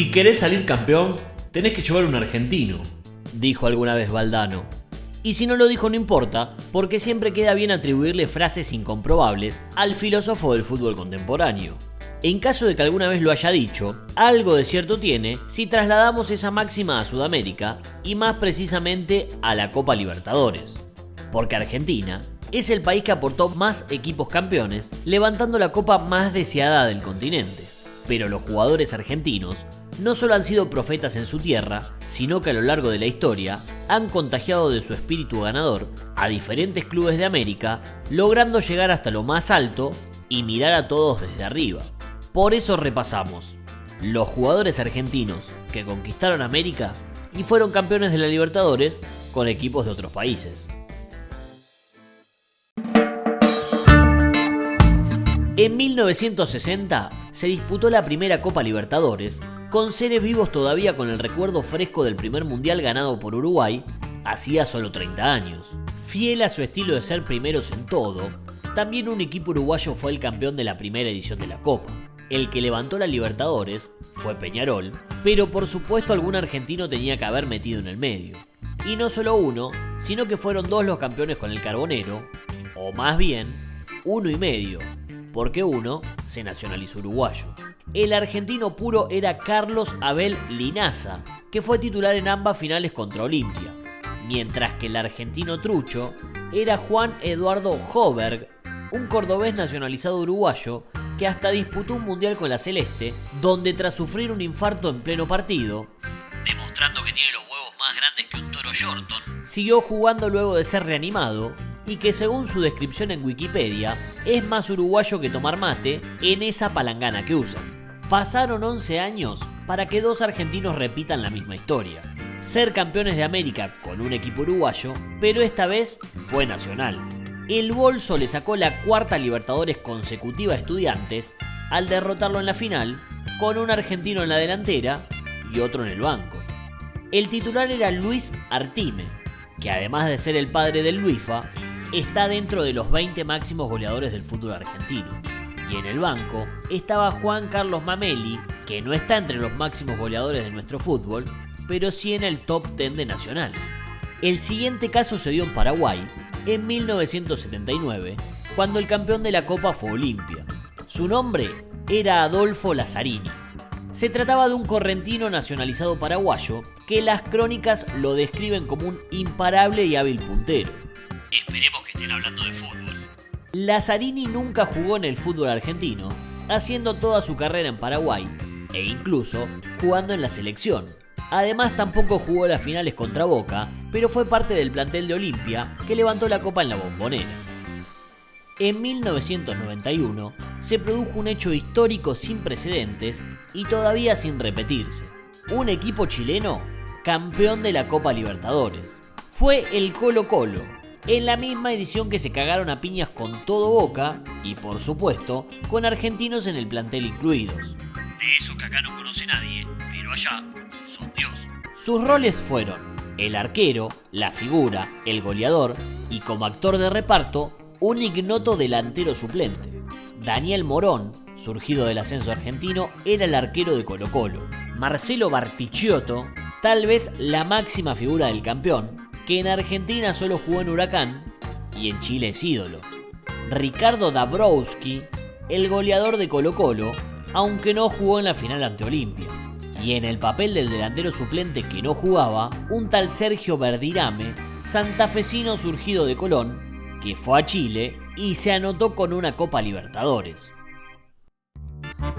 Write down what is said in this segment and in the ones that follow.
Si querés salir campeón, tenés que llevar un argentino, dijo alguna vez Valdano. Y si no lo dijo no importa, porque siempre queda bien atribuirle frases incomprobables al filósofo del fútbol contemporáneo. En caso de que alguna vez lo haya dicho, algo de cierto tiene si trasladamos esa máxima a Sudamérica y más precisamente a la Copa Libertadores. Porque Argentina es el país que aportó más equipos campeones, levantando la copa más deseada del continente. Pero los jugadores argentinos no solo han sido profetas en su tierra, sino que a lo largo de la historia han contagiado de su espíritu ganador a diferentes clubes de América, logrando llegar hasta lo más alto y mirar a todos desde arriba. Por eso repasamos los jugadores argentinos que conquistaron América y fueron campeones de la Libertadores con equipos de otros países. En 1960 se disputó la primera Copa Libertadores, con seres vivos todavía con el recuerdo fresco del primer mundial ganado por Uruguay hacía solo 30 años. Fiel a su estilo de ser primeros en todo, también un equipo uruguayo fue el campeón de la primera edición de la Copa. El que levantó la Libertadores fue Peñarol, pero por supuesto algún argentino tenía que haber metido en el medio. Y no solo uno, sino que fueron dos los campeones con el Carbonero, o más bien, uno y medio, porque uno se nacionalizó uruguayo. El argentino puro era Carlos Abel Linaza, que fue titular en ambas finales contra Olimpia, mientras que el argentino trucho era Juan Eduardo Hoberg, un cordobés nacionalizado uruguayo que hasta disputó un mundial con la Celeste, donde tras sufrir un infarto en pleno partido, demostrando que tiene los huevos más grandes que un toro Shorton, siguió jugando luego de ser reanimado y que según su descripción en Wikipedia, es más uruguayo que tomar mate en esa palangana que usan. Pasaron 11 años para que dos argentinos repitan la misma historia. Ser campeones de América con un equipo uruguayo, pero esta vez fue nacional. El bolso le sacó la cuarta Libertadores consecutiva a Estudiantes al derrotarlo en la final con un argentino en la delantera y otro en el banco. El titular era Luis Artime, que además de ser el padre del Luifa, está dentro de los 20 máximos goleadores del fútbol argentino. Y en el banco estaba Juan Carlos Mameli, que no está entre los máximos goleadores de nuestro fútbol, pero sí en el top 10 de Nacional. El siguiente caso se dio en Paraguay, en 1979, cuando el campeón de la Copa fue Olimpia. Su nombre era Adolfo Lazzarini. Se trataba de un correntino nacionalizado paraguayo que las crónicas lo describen como un imparable y hábil puntero. Esperemos que estén hablando de fútbol. Lazzarini nunca jugó en el fútbol argentino, haciendo toda su carrera en Paraguay e incluso jugando en la selección. Además tampoco jugó las finales contra Boca, pero fue parte del plantel de Olimpia que levantó la copa en la Bombonera. En 1991 se produjo un hecho histórico sin precedentes y todavía sin repetirse. Un equipo chileno campeón de la Copa Libertadores. Fue el Colo-Colo, en la misma edición que se cagaron a piñas con todo Boca y por supuesto con argentinos en el plantel incluidos. De eso que acá no conoce nadie, pero allá son Dios. Sus roles fueron el arquero, la figura, el goleador y como actor de reparto, un ignoto delantero suplente. Daniel Morón, surgido del ascenso argentino, era el arquero de Colo-Colo. Marcelo Barticciotto, tal vez la máxima figura del campeón, que en Argentina solo jugó en Huracán y en Chile es ídolo. Ricardo Dabrowski, el goleador de Colo-Colo, aunque no jugó en la final ante Olimpia. Y en el papel del delantero suplente que no jugaba, un tal Sergio Verdirame, santafesino surgido de Colón, que fue a Chile y se anotó con una Copa Libertadores.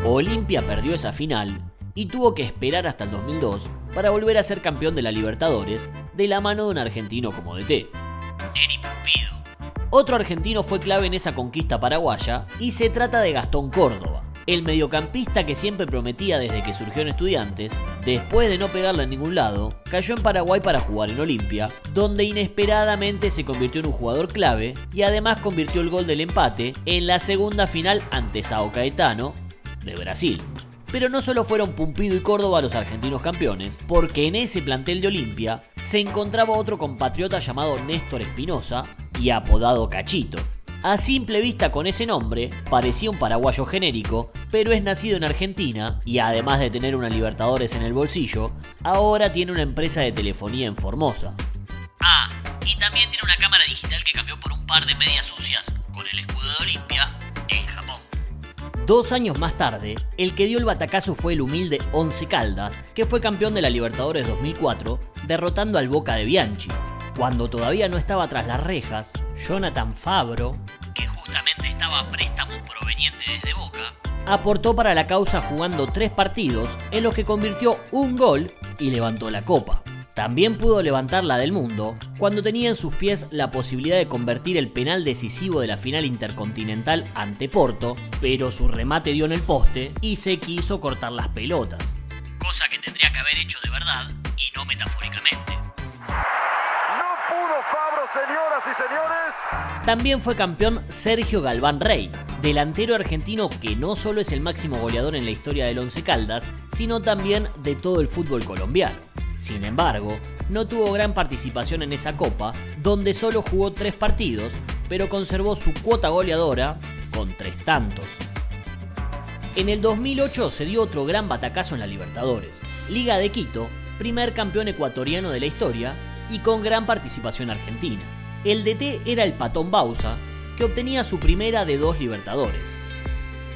Olimpia perdió esa final y tuvo que esperar hasta el 2002 para volver a ser campeón de la Libertadores de la mano de un argentino como DT, Neri Pumpido. Otro argentino fue clave en esa conquista paraguaya y se trata de Gastón Córdoba, el mediocampista que siempre prometía desde que surgió en Estudiantes. Después de no pegarla en ningún lado, cayó en Paraguay para jugar en Olimpia, donde inesperadamente se convirtió en un jugador clave y además convirtió el gol del empate en la segunda final ante São Caetano de Brasil. Pero no solo fueron Pumpido y Córdoba los argentinos campeones, porque en ese plantel de Olimpia se encontraba otro compatriota llamado Néstor Espinosa y apodado Cachito. A simple vista con ese nombre, parecía un paraguayo genérico, pero es nacido en Argentina y además de tener una Libertadores en el bolsillo, ahora tiene una empresa de telefonía en Formosa. Ah, y también tiene una cámara digital que cambió por un par de medias sucias con el escudo de Olimpia en Japón. 2 años más tarde, el que dio el batacazo fue el humilde Once Caldas, que fue campeón de la Libertadores 2004, derrotando al Boca de Bianchi. Cuando todavía no estaba tras las rejas, Jonathan Fabro, que justamente estaba a préstamo proveniente desde Boca, aportó para la causa jugando 3 partidos en los que convirtió un gol y levantó la copa. También pudo levantar la del mundo cuando tenía en sus pies la posibilidad de convertir el penal decisivo de la final intercontinental ante Porto, pero su remate dio en el poste y se quiso cortar las pelotas. Cosa que tendría que haber hecho de verdad y no metafóricamente. No pudo Fabro, señoras y señores. También fue campeón Sergio Galván Rey, delantero argentino que no solo es el máximo goleador en la historia del Once Caldas, sino también de todo el fútbol colombiano. Sin embargo, no tuvo gran participación en esa copa, donde solo jugó 3 partidos, pero conservó su cuota goleadora con 3 tantos. En el 2008 se dio otro gran batacazo en la Libertadores, Liga de Quito, primer campeón ecuatoriano de la historia y con gran participación argentina. El DT era el Patón Bausa, que obtenía su primera de 2 Libertadores.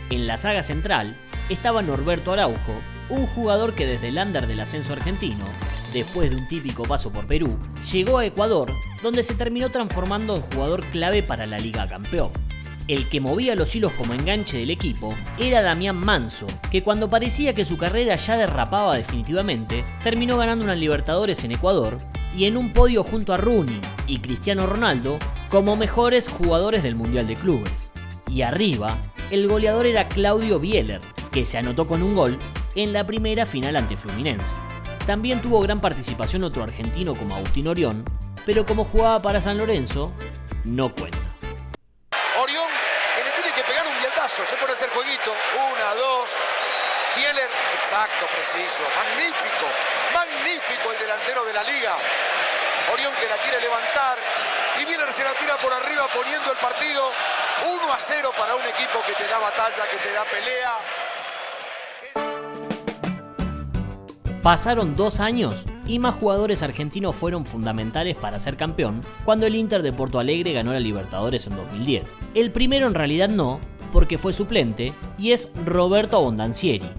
En la saga central estaba Norberto Araujo, un jugador que desde el under del ascenso argentino, después de un típico paso por Perú, llegó a Ecuador, donde se terminó transformando en jugador clave para la Liga Campeón. El que movía los hilos como enganche del equipo era Damián Manso, que cuando parecía que su carrera ya derrapaba definitivamente, terminó ganando una Libertadores en Ecuador y en un podio junto a Rooney y Cristiano Ronaldo como mejores jugadores del Mundial de Clubes. Y arriba, el goleador era Claudio Bieler, que se anotó con un gol en la primera final ante Fluminense. También tuvo gran participación otro argentino como Agustín Orión, pero como jugaba para San Lorenzo, no cuenta. Orión, que le tiene que pegar un bieldazo, se pone a hacer jueguito. 1, 2. Bieler, exacto, preciso. Magnífico el delantero de la liga. Orión que la quiere levantar y Bieler se la tira por arriba poniendo el partido 1-0 para un equipo que te da batalla, que te da pelea. Pasaron 2 años y más jugadores argentinos fueron fundamentales para ser campeón cuando el Inter de Porto Alegre ganó la Libertadores en 2010. El primero en realidad no, porque fue suplente, y es Roberto Abondancieri,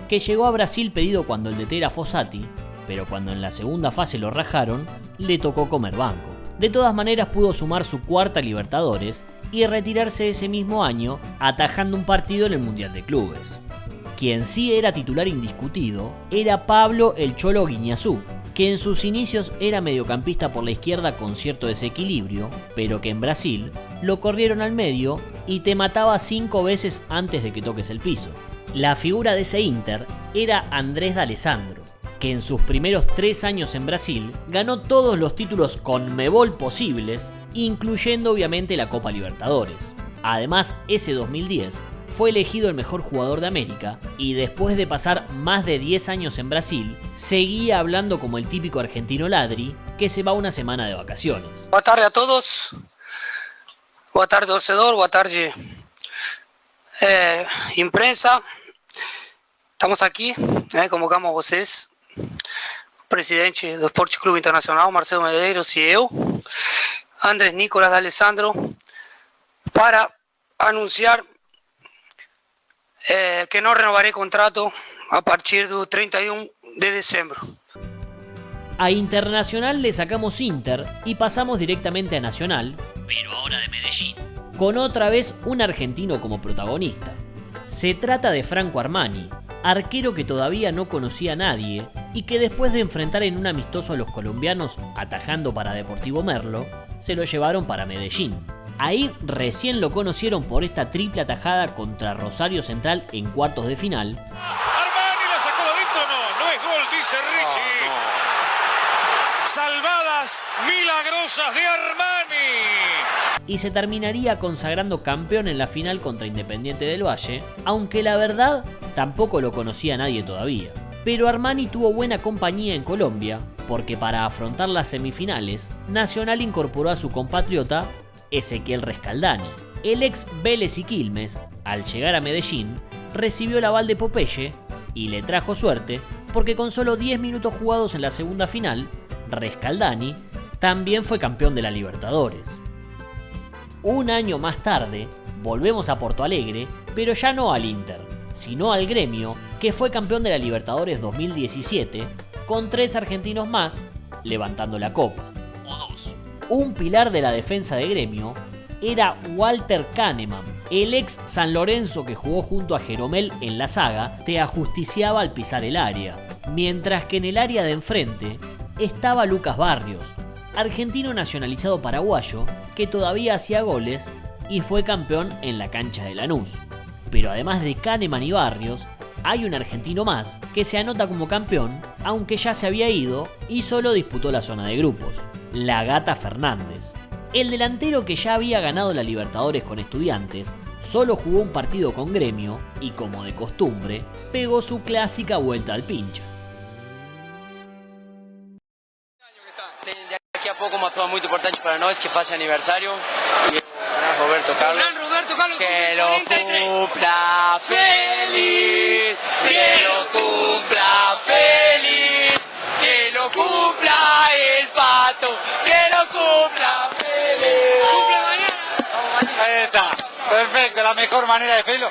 que llegó a Brasil pedido cuando el DT era Fossati, pero cuando en la segunda fase lo rajaron, le tocó comer banco. De todas maneras pudo sumar su 4ª Libertadores y retirarse ese mismo año atajando un partido en el Mundial de Clubes. Quien sí era titular indiscutido era Pablo El Cholo Guiñazú, que en sus inicios era mediocampista por la izquierda con cierto desequilibrio, pero que en Brasil lo corrieron al medio y te mataba 5 veces antes de que toques el piso. La figura de ese Inter era Andrés D'Alessandro, que en sus primeros 3 años en Brasil ganó todos los títulos CONMEBOL posibles, incluyendo obviamente la Copa Libertadores. Además, ese 2010 fue elegido el mejor jugador de América y después de pasar más de 10 años en Brasil, seguía hablando como el típico argentino ladri que se va una semana de vacaciones. Boa tarde a todos. Boa tarde, torcedor. Boa tarde, imprensa. Estamos aqui, convocamos vocês, o presidente do Esporte Clube Internacional, Marcelo Medeiros, e eu, Andrés Nicolás D'Alessandro, para anunciar que no renovaré contrato a partir del 31 de diciembre. A Internacional le sacamos Inter y pasamos directamente a Nacional, pero ahora de Medellín, con otra vez un argentino como protagonista. Se trata de Franco Armani, arquero que todavía no conocía a nadie y que después de enfrentar en un amistoso a los colombianos atajando para Deportivo Merlo, se lo llevaron para Medellín. Ahí recién lo conocieron por esta triple atajada contra Rosario Central en cuartos de final. Armani la sacó de adentro, no es gol, dice Richie. Salvadas milagrosas de Armani. Y se terminaría consagrando campeón en la final contra Independiente del Valle, aunque la verdad tampoco lo conocía nadie todavía. Pero Armani tuvo buena compañía en Colombia, porque para afrontar las semifinales, Nacional incorporó a su compatriota Ezequiel Rescaldani. El ex Vélez y Quilmes, al llegar a Medellín, recibió el aval de Popeye y le trajo suerte porque con solo 10 minutos jugados en la segunda final, Rescaldani también fue campeón de la Libertadores. Un año más tarde, volvemos a Porto Alegre, pero ya no al Inter, sino al Gremio, que fue campeón de la Libertadores 2017, con 3 argentinos más levantando la copa. O 2. Un pilar de la defensa de Gremio era Walter Kahneman, el ex San Lorenzo que jugó junto a Jeromel en la saga, te ajusticiaba al pisar el área, mientras que en el área de enfrente estaba Lucas Barrios, argentino nacionalizado paraguayo que todavía hacía goles y fue campeón en la cancha de Lanús. Pero además de Kahneman y Barrios, hay un argentino más que se anota como campeón, aunque ya se había ido y solo disputó la zona de grupos, la Gata Fernández. El delantero que ya había ganado la Libertadores con Estudiantes, solo jugó un partido con Gremio y, como de costumbre, pegó su clásica vuelta al pincha. De aquí a pouco uma prova muito importante para nós, que faz aniversário. E Roberto Carlos. Que lo cumpla feliz, que lo cumpla feliz, que lo cumpla el pato, que lo cumpla feliz. Ahí está, perfecto, la mejor manera de decirlo.